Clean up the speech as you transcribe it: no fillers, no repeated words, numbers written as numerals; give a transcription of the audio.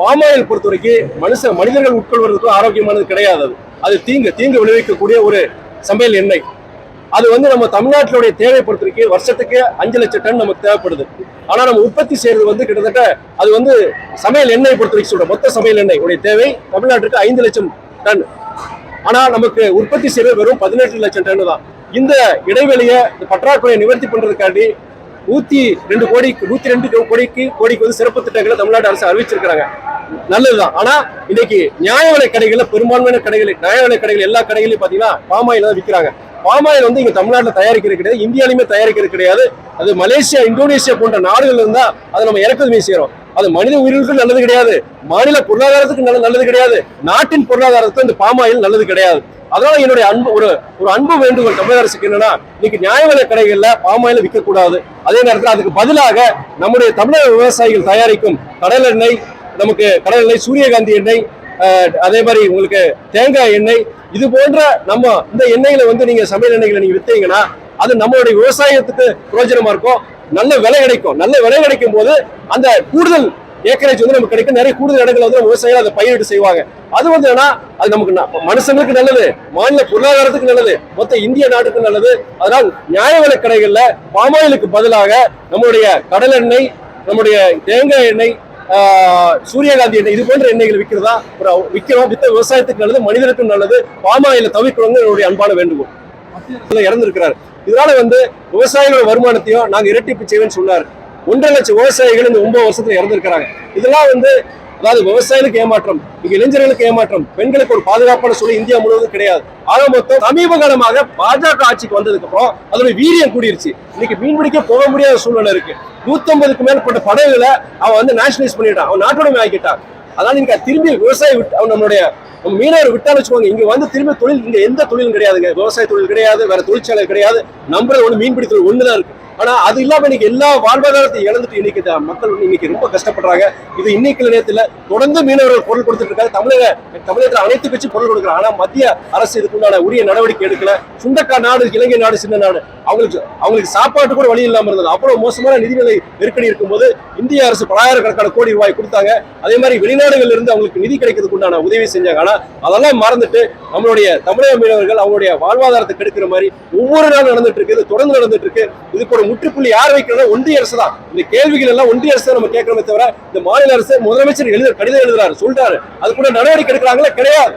Palm oil பொறுத்த வரைக்கும் மனிதர்கள் உட்கொள்வதற்கும் ஆரோக்கியமானது கிடையாது. அது தீங்கு விளைவிக்கக்கூடிய ஒரு சமையல் எண்ணெய். அது நம்ம தமிழ்நாட்டினுடைய தேவை பொறுத்த வரைக்கும் வருஷத்துக்கு 5 லட்சம் டன் நமக்கு தேவைப்படுது. ஆனா நம்ம உற்பத்தி செய்யறது கிட்டத்தட்ட அது சமையல் எண்ணெய் பொறுத்த வரைக்கும் சொல்ற மொத்த சமையல் எண்ணெய் உடைய தேவை தமிழ்நாட்டுக்கு 5 லட்சம் டன். ஆனா நமக்கு உற்பத்தி செய்யறது வெறும் 18 லட்சம் டன் தான். இந்த இடைவெளியை பற்றாக்குறையை நிவர்த்தி பண்றதுக்காண்டி 102 கோடிக்கு சிறப்பு திட்டங்களை தமிழ்நாடு அரசு அறிவிச்சிருக்கிறாங்க. நல்லதுதான். ஆனா இன்னைக்கு நியாய விலை கடைகள்ல பெரும்பான்மையான நியாய விலை கடைகள் எல்லா கடைகளையும் பாத்தீங்கன்னா பாமாயில் தான் விற்கிறாங்க. பாமாயில் இங்க தமிழ்நாட்டில் தயாரிக்கிறது கிடையாது, இந்தியாலையுமே தயாரிக்கிறது கிடையாது. அது மலேசியா, இந்தோனேஷியா போன்ற நாடுகள் இருந்தா அதை நம்ம இறக்குமதி செய்யறோம். அது மனித உயிர்களுக்கு நல்லது கிடையாது, மாநில பொருளாதாரத்துக்கு நல்லது கிடையாது, நாட்டின் பொருளாதாரத்துக்கு இந்த பாமாயில் நல்லது கிடையாது. அதனால என்னுடைய ஒரு அன்பு வேண்டுகோள் தமிழக அரசுக்கு என்னன்னா, இன்னைக்கு நியாய விலை கடைகள்ல பாமாயில விற்க கூடாது. அதே நேரத்தில் அதுக்கு பதிலாக நம்முடைய தமிழக விவசாயிகள் தயாரிக்கும் கடல் எண்ணெய், சூரியகாந்தி எண்ணெய், அதே மாதிரி உங்களுக்கு தேங்காய் எண்ணெய், இது போன்ற நம்ம இந்த எண்ணெய்களை நீங்க சமையல் எண்ணெய்களை நீங்க வித்தீங்கன்னா அது நம்மளுடைய விவசாயத்துக்கு பிரயோஜனமா இருக்கும். நல்ல விலை கிடைக்கும் போது அந்த கூடுதல் ஏக்கரேஜ் நமக்கு கிடைக்கும். நிறைய கூடுதல் இடங்கள் விவசாயிகள் அதை பயிரிட்டு செய்வாங்க. அது அது நமக்கு மனுஷங்களுக்கு நல்லது, மாநில பொருளாதாரத்துக்கு நல்லது, மொத்த இந்திய நாட்டுக்கு நல்லது. அதனால் நியாய விலை கடைகள்ல பாமாயிலுக்கு பதிலாக நம்மளுடைய கடல் எண்ணெய், நம்முடைய தேங்காய் எண்ணெய், சூரியகாந்தி எண்ணெய், இது போன்ற எண்ணெய்கள் விற்கிறோம். விவசாயத்துக்கு நல்லது, மனிதனுக்கும் நல்லது. பாமாயில தவிர்க்கணும்னு என்னுடைய அன்பான வேண்டுகோள். இறந்திருக்கிறார். இதனால விவசாயிகளோட வருமானத்தையும் நாங்க இரட்டிப்பு செய்வேன்னு சொன்னார். 1.5 லட்சம் விவசாயிகள் இந்த 9 வருஷத்துல இறந்திருக்கிறாங்க. இதெல்லாம் அதாவது விவசாயிகளுக்கு ஏமாற்றம், இங்க இளைஞர்களுக்கு ஏமாற்றம், பெண்களுக்கு ஒரு பாதுகாப்பான சூழல் இந்தியா முழுவதும் கிடையாது. ஆக மொத்தம் சமீப காலமாக பாஜக ஆட்சிக்கு வந்ததுக்கு அப்புறம் அதோட வீரியம் கூடிருச்சு. இன்னைக்கு மீன்பிடிக்க போக முடியாத சூழ்நிலை இருக்கு. 150க்கு மேற்பட்ட படகுகளை அவன் நேஷனலைஸ் பண்ணிட்டான், அவன் நாட்டுடைமை ஆக்கிட்டான். அதனால நீங்க திரும்பி விவசாயி நம்ம மீனவர் விட்டாலும் வச்சுக்கோங்க, இங்க திரும்பி தொழில், இங்க எந்த தொழிலும் கிடையாதுங்க. விவசாய தொழில் கிடையாது, வேற தொழிற்சாலை கிடையாது. நம்புறது மீன்பிடி தொழில் ஒண்ணுதான் இருக்கு. ஆனா அது இல்லாம இன்னைக்கு எல்லா வாழ்வாதாரத்தை இழந்துட்டு இன்னைக்கு மக்கள் இன்னைக்கு ரொம்ப கஷ்டப்படுறாங்க. இது இன்னைக்கு நேரத்துல தொடர்ந்து மீனவர்கள் பொருள் கொடுத்துட்டு இருக்காங்க. தமிழகத்தில் அனைத்து கட்சி பொருள் கொடுக்குறாங்க. ஆனா மத்திய அரசு இதுக்குண்டான உரிய நடவடிக்கை எடுக்கல. சுண்டக்காய் நாடு, இலங்கை நாடு, சின்ன நாடு, அவங்களுக்கு சாப்பாட்டு கூட வழி இல்லாம இருந்தது. அவ்வளவு மோசமான நிதிநிலை நெருக்கடி இருக்கும்போது இந்திய அரசு பலாயிரக்கணக்கான கோடி ரூபாய் கொடுத்தாங்க. அதே மாதிரி வெளிநாடுகள் இருந்து அவங்களுக்கு நிதி கிடைக்கிறதுக்கு உண்டான உதவி செஞ்சாங்க. ஆனா அதெல்லாம் மறந்துட்டு நம்மளுடைய தமிழக மீனவர்கள் அவங்களுடைய வாழ்வாதாரத்தை கெடுக்கிற மாதிரி ஒவ்வொரு நாளும் நடந்துட்டு இருக்கு. இது தொடர்ந்து நடந்துட்டு இருக்கு. இதுக்கு ஒரு முற்றுப்புள்ளி யார் வைக்கணும்? ஒன்றிய அரசு தான். இந்த கேள்விகள் எல்லாம் ஒன்றிய அரசு நம்ம கேட்கறோமே தவிர இந்த மாநில அரசு முதலமைச்சர் கடிதம் எழுதுறாரு, சொல்றாரு, அது கூட நடவடிக்கை எடுக்கிறாங்களே கிடையாது.